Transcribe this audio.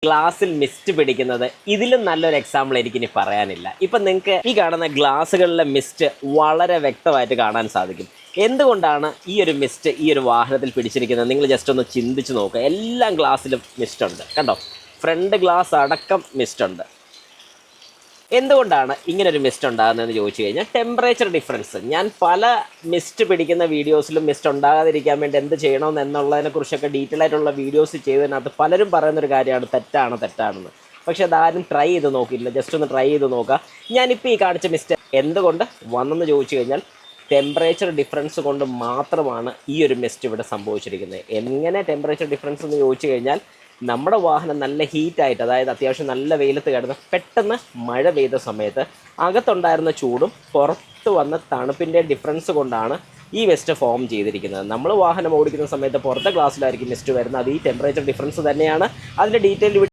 ഗ്ലാസ്സിൽ മിസ്റ്റ് പിടിക്കുന്നത് ഇതിലും നല്ലൊരു എക്സാമ്പിൾ എനിക്കിനി പറയാനില്ല. ഇപ്പം നിങ്ങൾക്ക് ഈ കാണുന്ന ഗ്ലാസ്സുകളിലെ മിസ്റ്റ് വളരെ വ്യക്തമായിട്ട് കാണാൻ സാധിക്കും. എന്തുകൊണ്ടാണ് ഈ ഒരു മിസ്റ്റ് ഈ ഒരു വാഹനത്തിൽ പിടിച്ചിരിക്കുന്നത്? നിങ്ങൾ ജസ്റ്റ് ഒന്ന് ചിന്തിച്ച് നോക്കുക. എല്ലാ ഗ്ലാസ്സിലും മിസ്റ്റ് ഉണ്ട്, കണ്ടോ? ഫ്രണ്ട് ഗ്ലാസ് അടക്കം മിസ്റ്റ് ഉണ്ട്. എന്തുകൊണ്ടാണ് ഇങ്ങനൊരു മിസ്റ്റ് ഉണ്ടാകുന്നതെന്ന് ചോദിച്ചു കഴിഞ്ഞാൽ ടെമ്പറേച്ചർ ഡിഫറൻസ്. ഞാൻ പല മിസ്റ്റ് പിടിക്കുന്ന വീഡിയോസിലും മിസ്റ്റ് ഉണ്ടാകാതിരിക്കാൻ വേണ്ടി എന്ത് ചെയ്യണമെന്ന് എന്നുള്ളതിനെക്കുറിച്ചൊക്കെ ഡീറ്റെയിൽ ആയിട്ടുള്ള വീഡിയോസ് ചെയ്തതിനകത്ത് പലരും പറയുന്നൊരു കാര്യമാണ് തെറ്റാണെന്ന്. പക്ഷേ അതാരും ട്രൈ ചെയ്ത് നോക്കിയില്ല. ജസ്റ്റ് ഒന്ന് ട്രൈ ചെയ്ത് നോക്കുക. ഞാനിപ്പോൾ ഈ കാണിച്ച മിസ്റ്റ് എന്തുകൊണ്ട് വന്നെന്ന് ചോദിച്ചു കഴിഞ്ഞാൽ ടെമ്പറേച്ചർ ഡിഫറൻസ് കൊണ്ട് മാത്രമാണ് ഈ ഒരു മിസ്റ്റ് ഇവിടെ സംഭവിച്ചിരിക്കുന്നത്. എങ്ങനെ ടെമ്പറേച്ചർ ഡിഫറൻസ് എന്ന് ചോദിച്ചു കഴിഞ്ഞാൽ നമ്മുടെ വാഹനം നല്ല ഹീറ്റായിട്ട്, അതായത് അത്യാവശ്യം നല്ല വെയിലത്ത് കിടന്ന് പെട്ടെന്ന് മഴ പെയ്ത സമയത്ത് അകത്തുണ്ടായിരുന്ന ചൂടും പുറത്ത് വന്ന തണുപ്പിൻ്റെ ഡിഫറൻസ് കൊണ്ടാണ് ഈ മിസ്റ്റ് ഫോം ചെയ്തിരിക്കുന്നത്. നമ്മൾ വാഹനം ഓടിക്കുന്ന സമയത്ത് പുറത്തെ ഗ്ലാസ്സിലായിരിക്കും മിസ്റ്റ് വരുന്നത്. അത് ഈ ടെമ്പറേച്ചർ ഡിഫറൻസ് തന്നെയാണ്. അതിൻ്റെ ഡീറ്റെയിൽ